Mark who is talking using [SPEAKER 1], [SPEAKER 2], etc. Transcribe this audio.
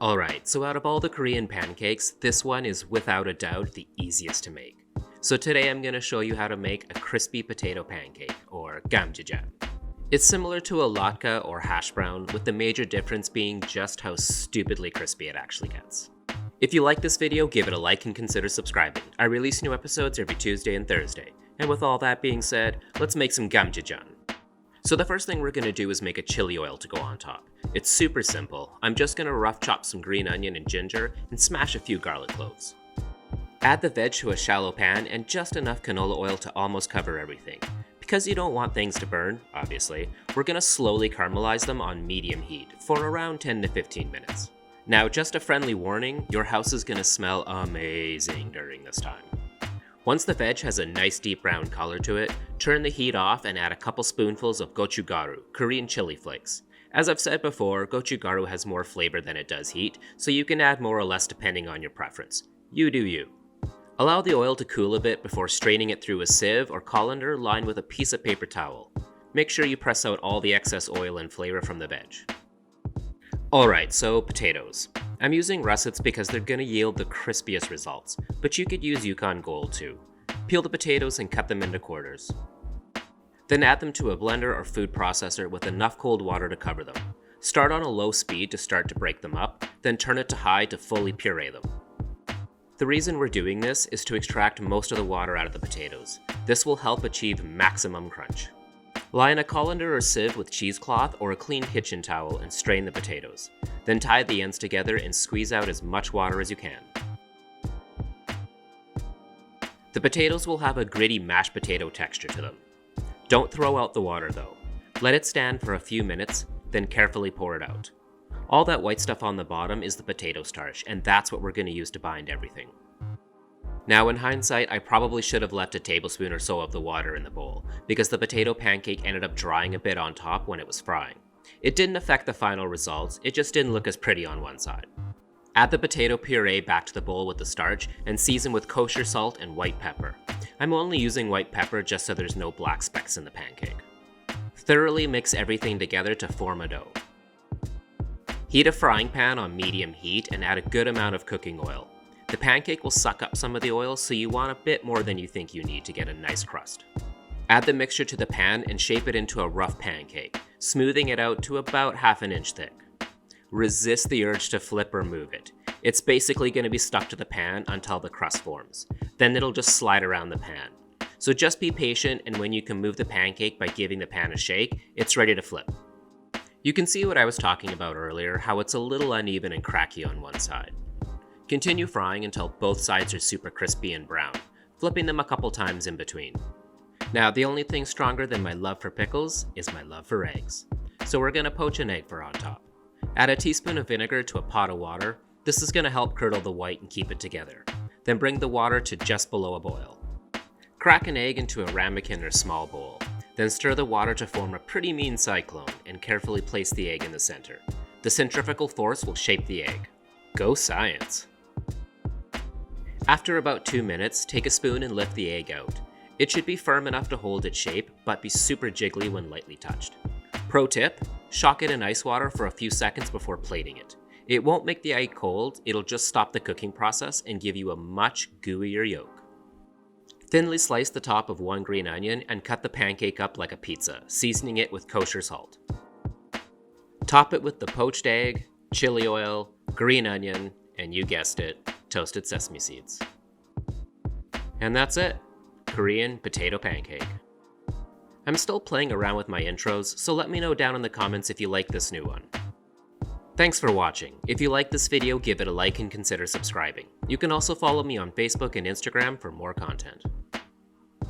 [SPEAKER 1] Alright, so out of all the Korean pancakes, this one is without a doubt the easiest to make. So today I'm going to show you how to make a crispy potato pancake, or gamjjijeon. It's similar to a latke or hash brown, with the major difference being just how stupidly crispy it actually gets. If you like this video, give it a like and consider subscribing. I release new episodes every Tuesday and Thursday. And with all that being said, let's make some gamjjijeon. So the first thing we're going to do is make a chili oil to go on top. It's super simple. I'm just going to rough chop some green onion and ginger and smash a few garlic cloves. Add the veg to a shallow pan and just enough canola oil to almost cover everything. Because you don't want things to burn, obviously, we're going to slowly caramelize them on medium heat for around 10 to 15 minutes. Now, just a friendly warning, your house is going to smell amazing during this time. Once the veg has a nice deep brown color to it, turn the heat off and add a couple spoonfuls of Gochugaru, Korean chili flakes. As I've said before, Gochugaru has more flavor than it does heat, so you can add more or less depending on your preference. You do you. Allow the oil to cool a bit before straining it through a sieve or colander lined with a piece of paper towel. Make sure you press out all the excess oil and flavor from the veg. Alright, so potatoes. I'm using russets because they're going to yield the crispiest results, but you could use Yukon Gold too. Peel the potatoes and cut them into quarters. Then add them to a blender or food processor with enough cold water to cover them. Start on a low speed to start to break them up, then turn it to high to fully puree them. The reason we're doing this is to extract most of the water out of the potatoes. This will help achieve maximum crunch. Line a colander or sieve with cheesecloth or a clean kitchen towel and strain the potatoes. Then tie the ends together and squeeze out as much water as you can. The potatoes will have a gritty mashed potato texture to them. Don't throw out the water though. Let it stand for a few minutes, then carefully pour it out. All that white stuff on the bottom is the potato starch, and that's what we're going to use to bind everything. Now in hindsight, I probably should have left a tablespoon or so of the water in the bowl, because the potato pancake ended up drying a bit on top when it was frying. It didn't affect the final results, it just didn't look as pretty on one side. Add the potato puree back to the bowl with the starch and season with kosher salt and white pepper. I'm only using white pepper just so there's no black specks in the pancake. Thoroughly mix everything together to form a dough. Heat a frying pan on medium heat and add a good amount of cooking oil. The pancake will suck up some of the oil, so you want a bit more than you think you need to get a nice crust. Add the mixture to the pan and shape it into a rough pancake, smoothing it out to about ½ an inch thick. Resist the urge to flip or move it. It's basically going to be stuck to the pan until the crust forms. Then it'll just slide around the pan. So just be patient, and when you can move the pancake by giving the pan a shake, it's ready to flip. You can see what I was talking about earlier, how it's a little uneven and cracky on one side. Continue frying until both sides are super crispy and brown, flipping them a couple times in between. Now, the only thing stronger than my love for pickles is my love for eggs. So we're going to poach an egg for on top. Add a teaspoon of vinegar to a pot of water. This is going to help curdle the white and keep it together. Then bring the water to just below a boil. Crack an egg into a ramekin or small bowl. Then stir the water to form a pretty mean cyclone and carefully place the egg in the center. The centrifugal force will shape the egg. Go science! After about 2 minutes, take a spoon and lift the egg out. It should be firm enough to hold its shape, but be super jiggly when lightly touched. Pro tip, shock it in ice water for a few seconds before plating it. It won't make the egg cold, it'll just stop the cooking process and give you a much gooier yolk. Thinly slice the top of one green onion and cut the pancake up like a pizza, seasoning it with kosher salt. Top it with the poached egg, chili oil, green onion, and you guessed it, toasted sesame seeds. And that's it. Korean potato pancake. I'm still playing around with my intros, so let me know down in the comments if you like this new one. Thanks for watching. If you like this video, give it a like and consider subscribing. You can also follow me on Facebook and Instagram for more content.